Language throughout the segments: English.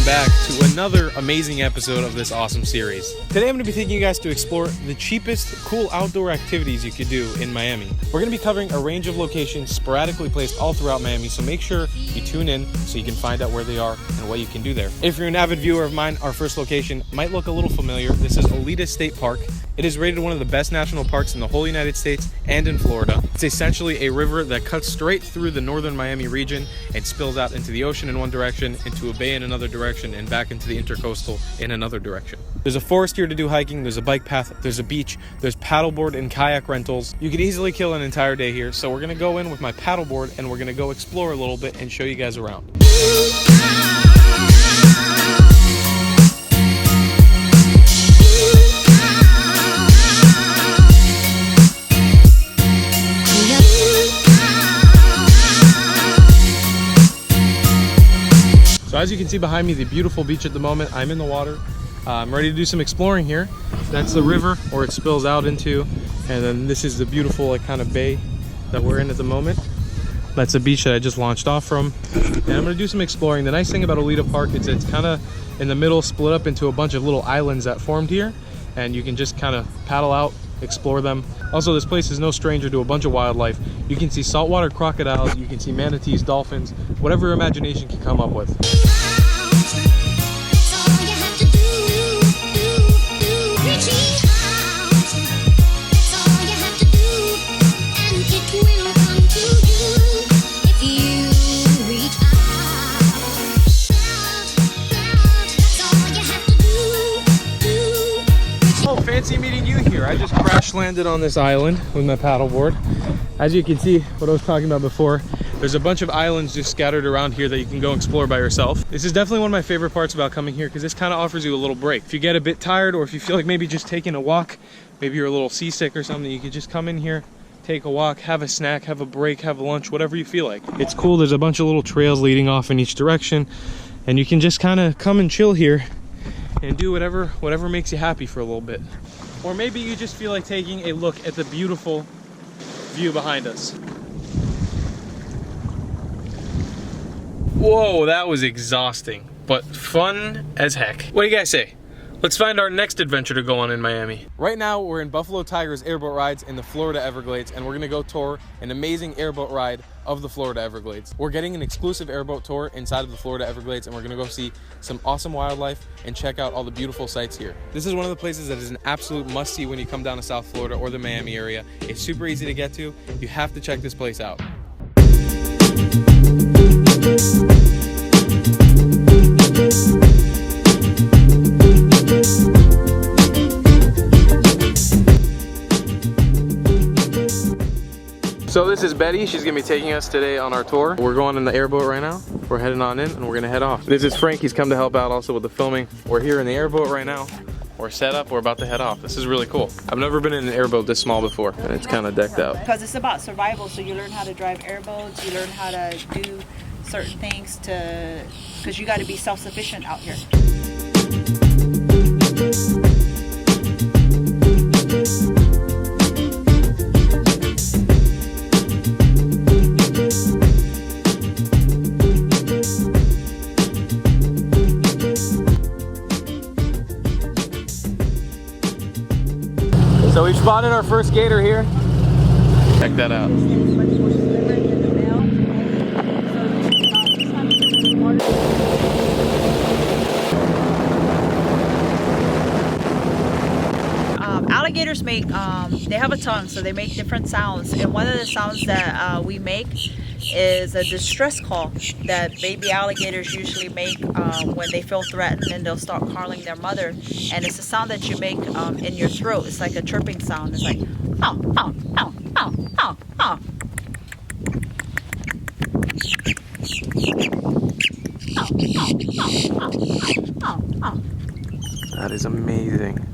back to another amazing episode of this awesome series. Today I'm going to be taking you guys to explore the cheapest cool outdoor activities you could do in Miami. We're going to be covering a range of locations sporadically placed all throughout Miami, so make sure you tune in so you can find out where they are and what you can do there. If you're an avid viewer of mine, our first location might look a little familiar. This is Alligators State Park. It is rated one of the best national parks in the whole United States and in Florida. It's essentially a river that cuts straight through the northern Miami region and spills out into the ocean in one direction, into a bay in another direction, and back into the intercoastal in another direction. There's a forest here to do hiking, there's a bike path, there's a beach, there's paddleboard and kayak rentals. You could easily kill an entire day here, so we're gonna go in with my paddleboard and we're gonna go explore a little bit and show you guys around. So as you can see behind me, the beautiful beach at the moment. I'm in the water. I'm ready to do some exploring here. That's the river, or it spills out into, and then this is the beautiful kind of bay that we're in at the moment. That's a beach that I just launched off from. And I'm gonna do some exploring. The nice thing about Alligator Park is it's kind of in the middle, split up into a bunch of little islands that formed here, and you can just kind of paddle out, explore them. Also, this place is no stranger to a bunch of wildlife. You can see saltwater crocodiles, you can see manatees, dolphins, whatever your imagination can come up with. Fancy meeting you here. I just crash landed on this island with my paddleboard. As you can see, what I was talking about before, there's a bunch of islands just scattered around here that you can go explore by yourself. This is definitely one of my favorite parts about coming here because this kind of offers you a little break. If you get a bit tired, or if you feel like maybe just taking a walk, maybe you're a little seasick or something, you could just come in here, take a walk, have a snack, have a break, have lunch, whatever you feel like. It's cool. There's a bunch of little trails leading off in each direction, and you can just kind of come and chill here and do whatever makes you happy for a little bit. Or maybe you just feel like taking a look at the beautiful view behind us. Whoa, that was exhausting, but fun as heck. What do you guys say? Let's find our next adventure to go on in Miami. Right now, we're in Buffalo Tigers Airboat rides in the Florida Everglades, and we're gonna go tour an amazing airboat ride of the Florida Everglades. We're getting an exclusive airboat tour inside of the Florida Everglades, and we're gonna go see some awesome wildlife and check out all the beautiful sights here. This is one of the places that is an absolute must-see when you come down to South Florida or the Miami area. It's super easy to get to. You have to check this place out. So this is Betty. She's gonna be taking us today on our tour. We're going in the airboat right now. We're heading on in and we're gonna head off. This is Frank. He's come to help out also with the filming. We're here in the airboat right now. We're set up. We're about to head off. This is really cool. I've never been in an airboat this small before, and it's kind of decked out. Because it's about survival, so you learn how to drive airboats. You learn how to do certain things because you got to be self-sufficient out here. So we've spotted our first gator here. Check that out. Alligators make, they have a tongue, so they make different sounds. And one of the sounds that we make is a distress call that baby alligators usually make when they feel threatened, and they'll start calling their mother. And it's a sound that you make in your throat. It's like a chirping sound. It's like, ow, ow, ow, ow, ow, ow. That is amazing.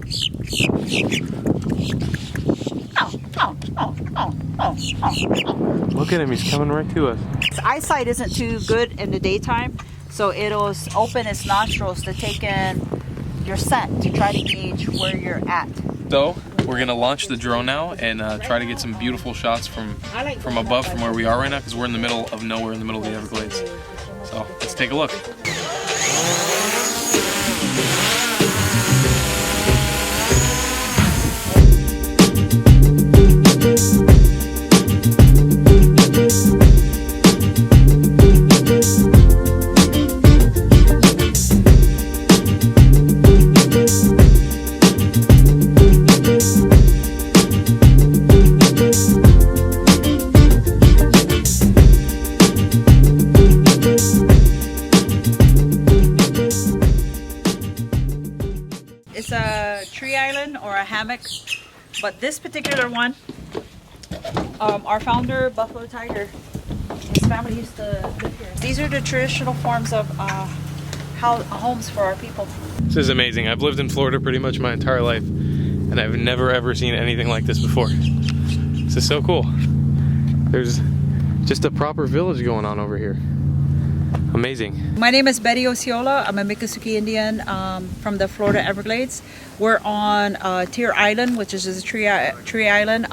Look at him, he's coming right to us. His eyesight isn't too good in the daytime, so it'll open its nostrils to take in your scent to try to gauge where you're at. So we're gonna launch the drone now and try to get some beautiful shots from above, from where we are right now, because we're in the middle of nowhere, in the middle of the Everglades. So let's take a look. hammock. But this particular one, our founder, Buffalo Tiger, his family used to live here. These are the traditional forms of homes for our people. This is amazing. I've lived in Florida pretty much my entire life, and I've never ever seen anything like this before. This is so cool. There's just a proper village going on over here. Amazing. My name is Betty Osceola. I'm a Miccosukee Indian from the Florida Everglades. We're on Tier Island, which is a tree island.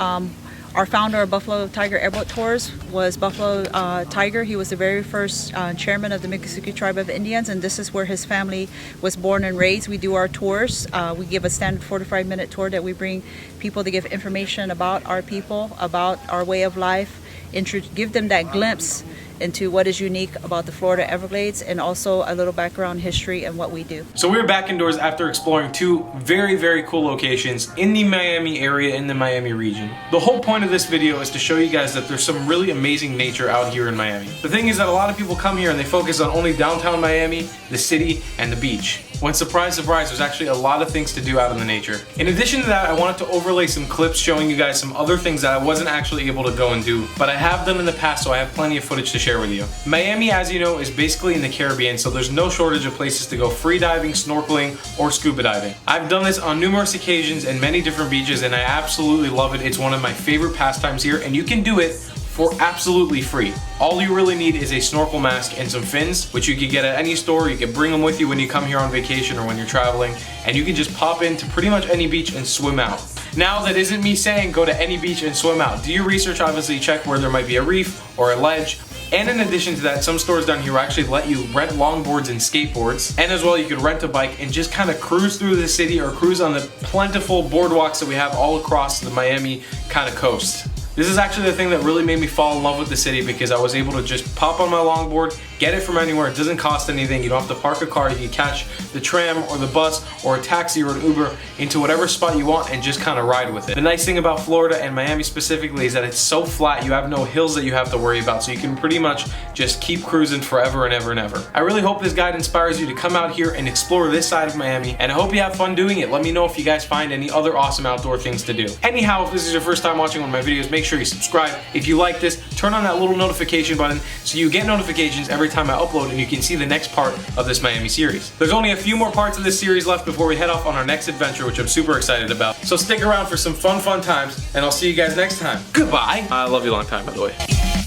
Our founder of Buffalo Tiger Airboat Tours was Buffalo Tiger. He was the very first chairman of the Miccosukee Tribe of Indians, and this is where his family was born and raised. We do our tours. We give a standard 45-minute tour that we bring people to give information about our people, about our way of life, give them that glimpse into what is unique about the Florida Everglades, and also a little background history and what we do. So we're back indoors after exploring two very, very cool locations in the Miami area, in the Miami region. The whole point of this video is to show you guys that there's some really amazing nature out here in Miami. The thing is that a lot of people come here and they focus on only downtown Miami, the city, and the beach. When surprise, surprise, there's actually a lot of things to do out in the nature. In addition to that, I wanted to overlay some clips showing you guys some other things that I wasn't actually able to go and do, but I have done in the past, so I have plenty of footage to share with you. Miami, as you know, is basically in the Caribbean, so there's no shortage of places to go free diving, snorkeling, or scuba diving. I've done this on numerous occasions in many different beaches, and I absolutely love it. It's one of my favorite pastimes here, and you can do it for absolutely free. All you really need is a snorkel mask and some fins, which you can get at any store. You can bring them with you when you come here on vacation or when you're traveling, and you can just pop into pretty much any beach and swim out. Now, that isn't me saying go to any beach and swim out. Do your research, obviously check where there might be a reef or a ledge. And in addition to that, some stores down here will actually let you rent longboards and skateboards. And as well, you could rent a bike and just kind of cruise through the city or cruise on the plentiful boardwalks that we have all across the Miami kind of coast. This is actually the thing that really made me fall in love with the city, because I was able to just pop on my longboard, get it from anywhere. It doesn't cost anything. You don't have to park a car. You can catch the tram or the bus or a taxi or an Uber into whatever spot you want and just kind of ride with it. The nice thing about Florida and Miami specifically is that it's so flat. You have no hills that you have to worry about, so you can pretty much just keep cruising forever and ever and ever. I really hope this guide inspires you to come out here and explore this side of Miami, and I hope you have fun doing it. Let me know if you guys find any other awesome outdoor things to do. Anyhow, if this is your first time watching one of my videos, make sure you subscribe. If you like this, turn on that little notification button so you get notifications every time I upload, and you can see the next part of this Miami series. There's only a few more parts of this series left before we head off on our next adventure, which I'm super excited about. So stick around for some fun times, and I'll see you guys next time. Goodbye. I love you long time, by the way.